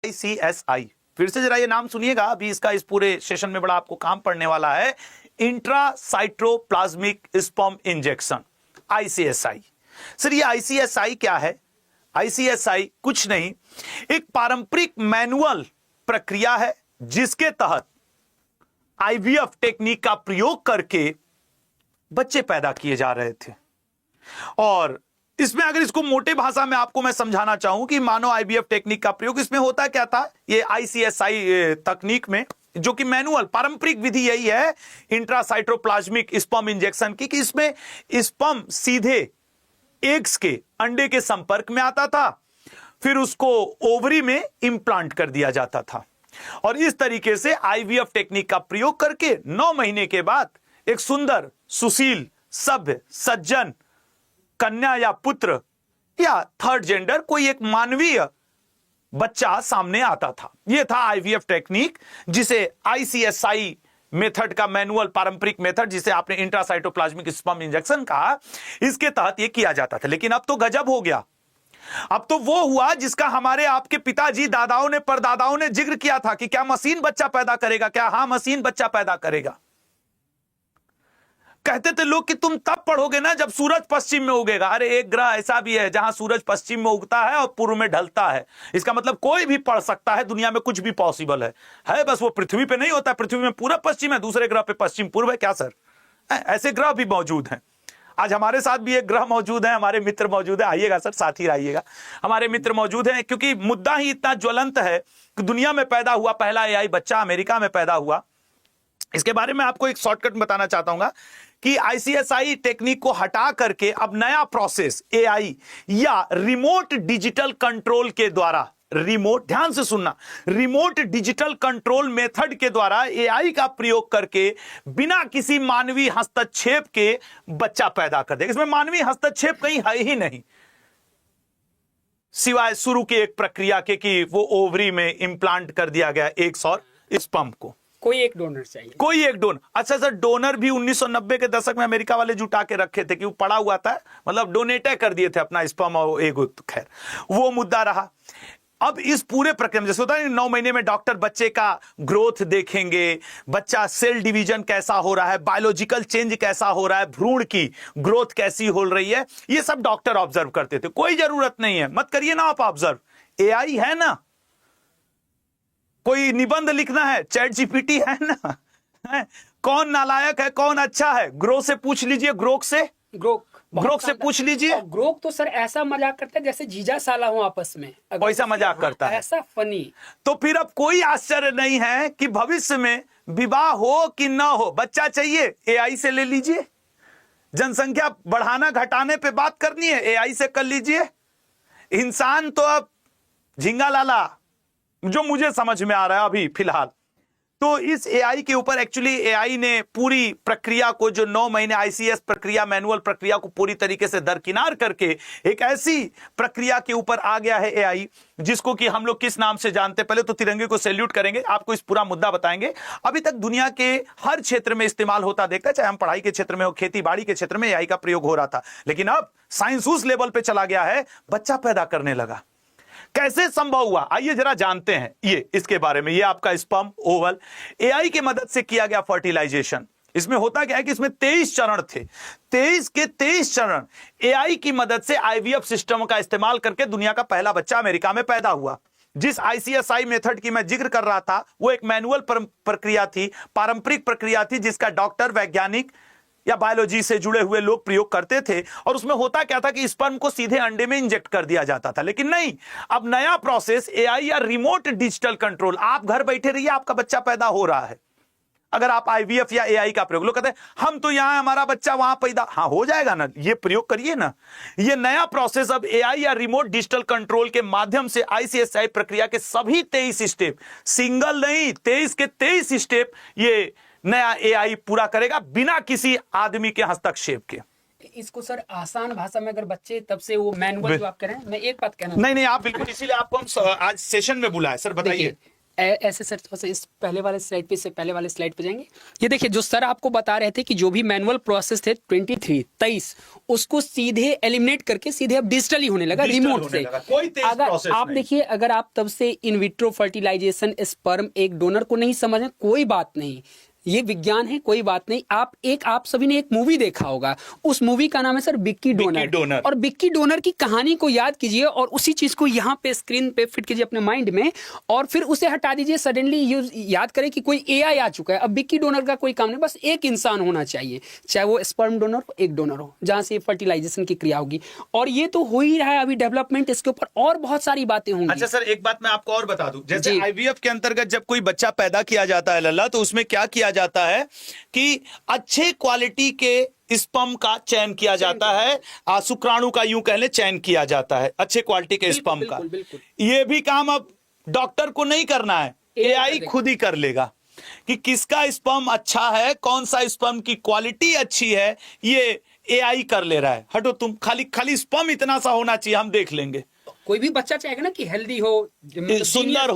ICSI, फिर से जरा ये नाम सुनिएगा, अभी इसका इस पूरे सेशन में बड़ा आपको काम पड़ने वाला है। Intracytoplasmic sperm injection, ICSI। Sir ये ICSI क्या है? ICSI कुछ नहीं, एक पारंपरिक मैनुअल प्रक्रिया है जिसके तहत IVF टेक्निक का प्रयोग करके बच्चे पैदा किए जा रहे थे। और इसमें अगर इसको मोटे भाषा में आपको मैं समझाना चाहूं कि मानो IVF टेक्निक का प्रयोग, इसमें होता क्या था, ये ICSI तकनीक में, जो कि मैनुअल पारंपरिक विधि यही है इंट्रासाइटोप्लाज्मिक स्पर्म इंजेक्शन की, कि इसमें स्पर्म सीधे एग्स के, अंडे के संपर्क में आता था, फिर उसको ओवरी में इंप्लांट कर दिया जाता था। और इस तरीके से IVF टेक्निक का प्रयोग करके 9 महीने के बाद एक सुंदर, सुशील, सभ्य, सज्जन कन्या या पुत्र या थर्ड जेंडर कोई एक मानवीय बच्चा सामने आता था। यह था IVF टेक्निक, जिसे ICSI मेथड का मैनुअल पारंपरिक मेथड, जिसे आपने इंट्रासाइटोप्लाज्मिक स्पर्म इंजेक्शन कहा, इसके तहत यह किया जाता था। लेकिन अब तो गजब हो गया। अब तो वो हुआ जिसका हमारे आपके पिताजी, दादाओं ने, परदादाओं ने जिक्र किया था कि क्या मशीन बच्चा पैदा करेगा? क्या? हाँ, मशीन बच्चा पैदा करेगा। कहते थे लोग कि तुम तब पढ़ोगे ना जब सूरज पश्चिम में उगेगा। अरे एक ग्रह ऐसा भी है जहां सूरज पश्चिम में उगता है और पूर्व में ढलता है। इसका मतलब कोई भी पढ़ सकता है, दुनिया में कुछ भी पॉसिबल है। बस वो पृथ्वी पे नहीं होता। पृथ्वी में पूरा पश्चिम है, दूसरे ग्रह पे पश्चिम पूर्व है। क्या सर? ऐसे ग्रह भी मौजूद हैं। आज हमारे साथ भी एक ग्रह मौजूद है, हमारे मित्र मौजूद है। आइएगा सर, साथ ही आइएगा। हमारे मित्र मौजूद हैं क्योंकि मुद्दा ही इतना ज्वलंत है कि दुनिया में पैदा हुआ पहला AI बच्चा अमेरिका में पैदा हुआ। इसके बारे में आपको एक शॉर्टकट बताना चाहता हूं कि ICSI टेक्निक को हटा करके अब नया प्रोसेस AI या रिमोट डिजिटल कंट्रोल के द्वारा, रिमोट, ध्यान से सुनना, रिमोट डिजिटल कंट्रोल मेथड के द्वारा AI का प्रयोग करके बिना किसी मानवीय हस्तक्षेप के बच्चा पैदा कर देगा। इसमें मानवीय हस्तक्षेप कहीं है ही नहीं, सिवाय शुरू की एक प्रक्रिया के कि वो ओवरी में इंप्लांट कर दिया गया एग्स और स्पर्म को। कोई एक डोनर चाहिए, कोई एक डोनर। अच्छा सर, डोनर भी 1990 के दशक में अमेरिका वाले जुटा के रखे थे कि वो पड़ा हुआ था, मतलब डोनेट कर दिए थे अपना स्पर्म और एग। खैर, वो मुद्दा रहा। अब इस पूरे प्रक्रिया में जैसे होता है 9 महीने में डॉक्टर बच्चे का ग्रोथ देखेंगे, बच्चा सेल डिवीजन कैसा हो रहा है, बायोलॉजिकल चेंज कैसा हो रहा है, भ्रूण की ग्रोथ कैसी हो रही है, ये सब डॉक्टर ऑब्जर्व करते थे। कोई जरूरत नहीं है, मत करिए ना आप ऑब्जर्व, AI है ना। कोई निबंध लिखना है, चैट GPT है ना। कौन नालायक है, कौन अच्छा है, ग्रो से पूछ लीजिए, ग्रोक से पूछ लीजिए। ग्रोक तो सर ऐसा मजाक करता है जैसे जीजा साला हो आपस में, वैसा मजाक करता है, ऐसा फनी। तो फिर अब कोई आश्चर्य नहीं है कि भविष्य में विवाह हो कि ना हो, बच्चा चाहिए AI से ले लीजिए। जनसंख्या बढ़ाना घटाने पे बात करनी है, AI से कर लीजिए। इंसान तो अब झिंगा लाला, जो मुझे समझ में आ रहा है अभी फिलहाल, तो इस AI के ऊपर एक्चुअली AI ने पूरी प्रक्रिया को, जो 9 महीने ICS प्रक्रिया, मैनुअल प्रक्रिया को पूरी तरीके से दरकिनार करके एक ऐसी प्रक्रिया के ऊपर आ गया है AI, जिसको कि हम लोग किस नाम से जानते हैं। पहले तो तिरंगे को सैल्यूट करेंगे, आपको इस पूरा मुद्दा बताएंगे। अभी तक दुनिया के हर क्षेत्र में इस्तेमाल होता देखता है, चाहे हम पढ़ाई के क्षेत्र में हो, खेती बाड़ी के क्षेत्र में AI का प्रयोग हो रहा था। लेकिन अब साइंस उस लेवल पे चला गया है, बच्चा पैदा करने लगा। कैसे संभव हुआ, आइए जरा जानते हैं ये इसके बारे में। ये आपका स्पर्म ओवल AI की मदद से किया गया फर्टिलाइजेशन। इसमें होता क्या है कि इसमें 23 चरण थे, 23 के 23 चरण AI की मदद से IVF सिस्टम का इस्तेमाल करके दुनिया का पहला बच्चा अमेरिका में पैदा हुआ। जिस ICSI मेथड की मैं जिक्र कर रहा था, वो एक मैनुअल प्रक्रिया थी, पारंपरिक प्रक्रिया थी, जिसका डॉक्टर, वैज्ञानिक या बायोलॉजी से जुड़े हुए लोग प्रयोग करते थे। और उसमें होता क्या था कि स्पर्म को सीधे अंडे में इंजेक्ट कर दिया जाता था। लेकिन नहीं, अब नया प्रोसेस AI या रिमोट डिजिटल कंट्रोल, आप घर बैठे रहिए, आपका बच्चा पैदा हो रहा है। अगर आप IVF या AI का प्रयोग, लोग कहते हैं हम तो यहां, हमारा बच्चा वहां पैदा, हाँ हो जाएगा ना, ये प्रयोग करिए ना। ये नया प्रोसेस अब AI या रिमोट डिजिटल कंट्रोल के माध्यम से ICSI प्रक्रिया के सभी 23 स्टेप, सिंगल नहीं 23 के 23 स्टेप, ये नया AI पूरा करेगा बिना किसी आदमी के हस्तक्षेप के। इसको सर आसान भाषा में अगर बच्चे तब से वो मैनुअल जो आप कह रहे हैं, मैं एक बात कहना, नहीं आप बिल्कुल, इसीलिए आपको हम आज सेशन में बुलाए। सर बताइए। ऐसे सर थोड़ा सा इस पहले वाले स्लाइड पे से पहले वाले स्लाइड पे जाएंगे। ये देखिए जो सर आपको बता रहे थे कि जो भी मैनुअल प्रोसेस थे 23 उसको सीधे एलिमिनेट करके सीधे अब डिजिटली होने लगा, डिजिटल रिमोट होने से। लगा, कोई तेज अगर प्रोसेस आप नहीं। देखिए, अगर आप तब से इन विट्रो फर्टिलाइजेशन स्पर्म एक डोनर को नहीं समझें, कोई बात नहीं, ये विज्ञान है, कोई बात नहीं। आप सभी ने एक मूवी देखा होगा, उस मूवी का नाम है सर बिक्की डोनर। और बिक्की डोनर की कहानी को याद कीजिए और उसी चीज को यहाँ पे स्क्रीन पे फिट कीजिए अपने माइंड में, और फिर उसे हटा दीजिए। सडनली याद करें कि कोई एआई आ चुका है। अब बिक्की डोनर का कोई काम नहीं, बस एक इंसान होना चाहिए, चाहे वो स्पर्म डोनर हो, एक डोनर हो, जहां से फर्टिलाइजेशन की क्रिया होगी। और ये तो हो ही रहा है अभी डेवलपमेंट, इसके ऊपर और बहुत सारी बातें होंगी। अच्छा सर, एक बात मैं आपको और बता दूं, जैसे जी। आईवीएफ के अंतर्गत जब कोई बच्चा पैदा किया जाता है लल्ला, तो उसमें क्या किया जाता है कि अच्छे क्वालिटी के स्पर्म का चयन किया जाता है, शुक्राणु का यूं कह ले चयन किया जाता है, अच्छे क्वालिटी के स्पर्म का। बिल्कुल। ये भी काम अब डॉक्टर को नहीं करना है, एआई कर खुद ही कर लेगा कि किसका स्पर्म अच्छा है, कौन सा स्पर्म की क्वालिटी अच्छी है, ये एआई कर ले रहा है। हटो तुम, खाली स्पर्म इतना सा होना चाहिए, हम देख लेंगे। कोई भी बच्चा चाहेगा ना कि हेल्दी हो, सुंदर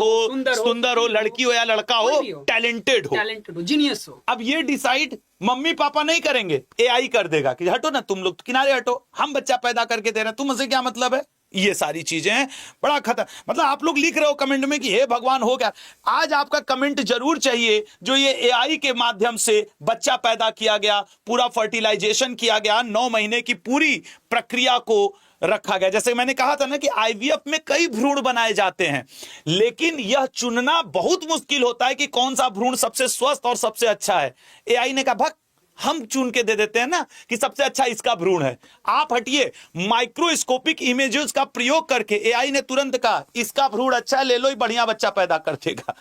हो, लड़की हो या लड़का हो, टैलेंटेड हो, जीनियस हो। अब ये डिसाइड मम्मी पापा नहीं करेंगे, एआई कर देगा कि हटो ना तुम लोग किनारे हटो, हम बच्चा पैदा करके दे रहे हैं, तुमसे क्या मतलब है। ये सारी चीजें हैं, बड़ा खतर। मतलब आप लोग लिख रहे हो कमेंट में कि हे भगवान हो गया। आज आपका कमेंट जरूर चाहिए जो ये एआई के माध्यम से बच्चा पैदा किया गया, पूरा फर्टिलाइजेशन किया गया, 9 महीने की पूरी प्रक्रिया को रखा गया। जैसे मैंने कहा था ना कि आईवीएफ में कई भ्रूण बनाए जाते हैं, लेकिन यह चुनना बहुत मुश्किल होता है कि कौन सा भ्रूण सबसे स्वस्थ और सबसे अच्छा है। एआई ने कहा भग हम चुन के दे देते हैं ना कि सबसे अच्छा इसका भ्रूण है। आप हटिए, माइक्रोस्कोपिक इमेजेस का प्रयोग करके एआई ने तुरंत कहा इसका भ्रूण अच्छा है, ले लो, ही बढ़िया बच्चा पैदा कर देगा।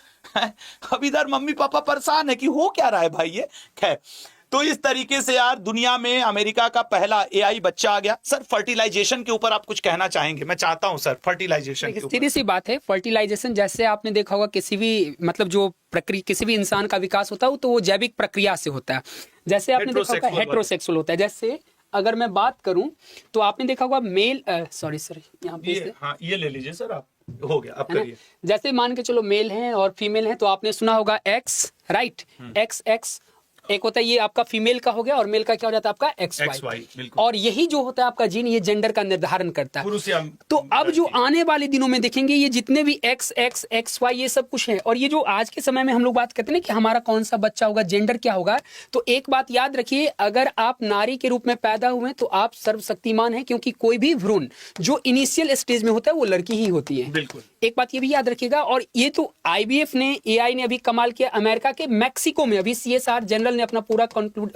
अब इधर मम्मी पापा परेशान है कि हो क्या रहा है भाई ये। खैर, तो इस तरीके से यार दुनिया में अमेरिका का पहला एआई बच्चा आ गया। सर फर्टिलाइजेशन के ऊपर आप कुछ कहना चाहेंगे? मैं चाहता हूं सर फर्टिलाइजेशन के ऊपर। सीधी सी बात है, फर्टिलाइजेशन जैसे आपने देखा होगा किसी भी मतलब जो प्रक्रिया, किसी भी इंसान का विकास होता है तो वो जैविक प्रक्रिया से होता है। जैसे आपने देखा होगा हेट्रोसेक्सुअल होता है। जैसे अगर मैं बात करूं तो आपने देखा होगा मेल, सॉरी सर यहाँ पे ये ले लीजिए सर, आप हो गया, अब करिए। जैसे मान के चलो मेल हैं और फीमेल हैं, तो आपने सुना होगा एक्स, राइट, एक्स एक होता है, ये आपका फीमेल का हो गया, और मेल का क्या हो जाता है आपका एक्स वाई। और यही जो होता है आपका जीन, ये जेंडर का निर्धारण करता है। तो अब जो आने वाले दिनों में देखेंगे ये जितने भी एक्स वाई ये सब कुछ है, और ये जो आज के समय में हम लोग बात करते हैं कि हमारा कौन सा बच्चा होगा, जेंडर क्या होगा, तो एक बात याद रखिए, अगर आप नारी के रूप में पैदा हुए तो आप सर्वशक्तिमान हैं, क्योंकि कोई भी भ्रूण जो इनिशियल स्टेज में होता है वो लड़की ही होती है। बिल्कुल, एक बात ये भी याद रखिएगा। और ये तो आईवीएफ ने, एआई ने अभी कमाल किया। अमेरिका के मैक्सिको में अभी सीएसआर जनरल ने अपना पूरा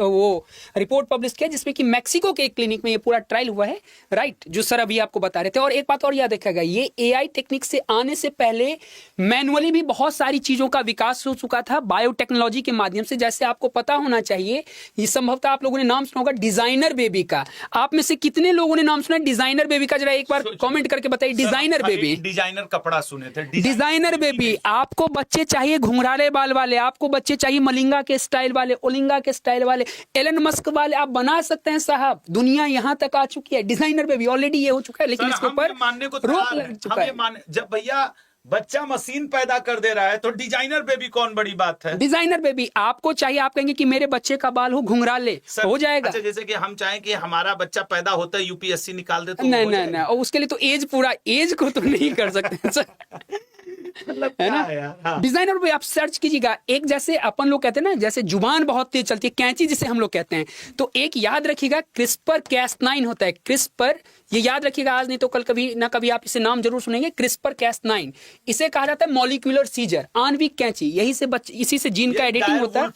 वो रिपोर्ट पब्लिश किया, जिसमें कि मैक्सिको के एक क्लिनिक में ये पूरा ट्रायल हुआ है, राइट, जो सर अभी आपको बता रहे थे। और एक बात और याद रखिएगा, ये एआई टेक्निक से आने से पहले मैनुअली भी बहुत सारी चीजों का विकास हो चुका था बायोटेक्नोलॉजी के माध्यम से। जैसे आपको पता होना चाहिए, ये संभवतः आप लोगों ने नाम सुना होगा डिजाइनर बेबी का। आप में से कितने लोगों ने नाम सुना डिजाइनर बेबी का? जरा एक बार कमेंट करके बताइए। डिजाइनर बेबी, डिजाइनर कपड़ा सुने थे, डिजाइनर बेबी। आपको बच्चे चाहिए घुंघराले बाल वाले, आपको बच्चे चाहिए मलिंगा के स्टाइल वाले, ओलिंगा के स्टाइल वाले, एलन मस्क वाले, आप बना सकते हैं साहब। दुनिया यहां तक आ चुकी है, डिजाइनर बेबी ऑलरेडी ये हो चुका है, लेकिन इसके ऊपर मानने को रोक लग चुका है। जब भैया बच्चा मशीन पैदा कर दे रहा है तो डिजाइनर बेबी कौन बड़ी बात है? डिजाइनर बेबी आपको चाहिए, आप कहेंगे कि मेरे बच्चे का बाल हो घुंघराले, हो जाएगा। अच्छा, जैसे कि हम चाहें कि हमारा बच्चा पैदा होता है यूपीएससी निकाल दे तो नहीं, और उसके लिए तो एज, पूरा एज को तो नहीं कर सकते सर। मतलब है ना? हाँ। डिजाइनर पे आप सर्च कीजिएगा। एक जैसे अपन लोग कहते हैं ना, जैसे जुबान बहुत तेज चलती है, कैंची जिसे हम लोग कहते हैं, तो एक याद रखिएगा क्रिस्पर कैस9 होता है। क्रिस्पर, ये याद रखिएगा, आज नहीं तो कल कभी ना कभी आप इसे नाम जरूर सुनेंगे। क्रिस्पर कैस9 इसे कहा जाता है मॉलिक्यूलर सीजर, आणविक कैंची। यही से इसी से जीन का एडिटिंग होता है।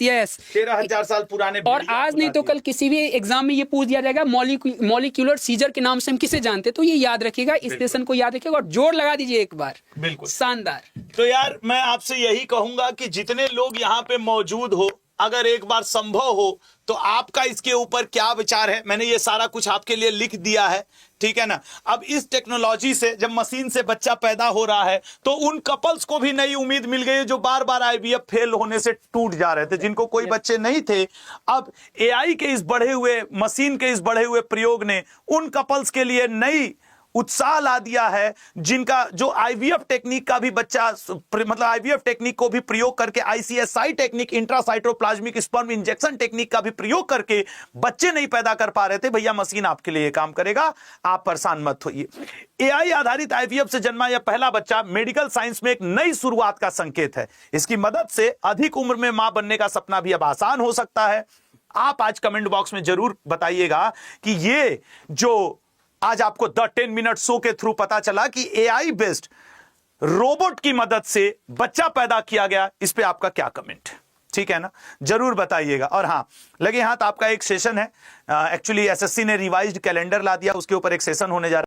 यस 13,000 साल पुराने। और आज नहीं तो कल किसी भी एग्जाम में ये पूछ दिया जाएगा मॉलिक्यूलर सीजर के नाम से हम किसे जानते हैं, तो ये याद रखिएगा, इस लेसन को याद रखिएगा और जोर लगा दीजिए एक बार। बिल्कुल शानदार। तो यार मैं आपसे यही कहूंगा कि जितने लोग यहाँ पे मौजूद हो, अगर एक बार संभव हो तो आपका इसके ऊपर क्या विचार है। मैंने ये सारा कुछ आपके लिए लिख दिया है, ठीक है ना। अब इस टेक्नोलॉजी से जब मशीन से बच्चा पैदा हो रहा है तो उन कपल्स को भी नई उम्मीद मिल गई है जो बार बार आईवीएफ फेल होने से टूट जा रहे थे, जिनको कोई बच्चे नहीं थे। अब एआई के इस बढ़े हुए, मशीन के इस बढ़े हुए प्रयोग ने उन कपल्स के लिए नई उत्साह ला दिया है, जिनका जो आईवीएफ टेक्निक का भी बच्चा, मतलब आईवीएफ टेक्निक को भी प्रयोग करके, ICSI technique, intracytoplasmic sperm injection technique का भी प्रयोग करके बच्चे नहीं पैदा कर पा रहे थे, भैया मशीन आपके लिए काम करेगा, आप परेशान मत होइए। एआई आधारित आईवीएफ से जन्मा यह पहला बच्चा मेडिकल साइंस में एक नई शुरुआत का संकेत है। इसकी मदद से अधिक उम्र में मां बनने का सपना भी अब आसान हो सकता है। आप आज कमेंट बॉक्स में जरूर बताइएगा कि ये जो आज आपको द 10 मिनट शो के थ्रू पता चला कि एआई बेस्ड रोबोट की मदद से बच्चा पैदा किया गया, इस पे आपका क्या कमेंट है, ठीक है ना, जरूर बताइएगा। और हां, लगे हाथ आपका एक सेशन है, एक्चुअली एसएससी ने रिवाइज्ड कैलेंडर ला दिया, उसके ऊपर एक सेशन होने जा रहा है।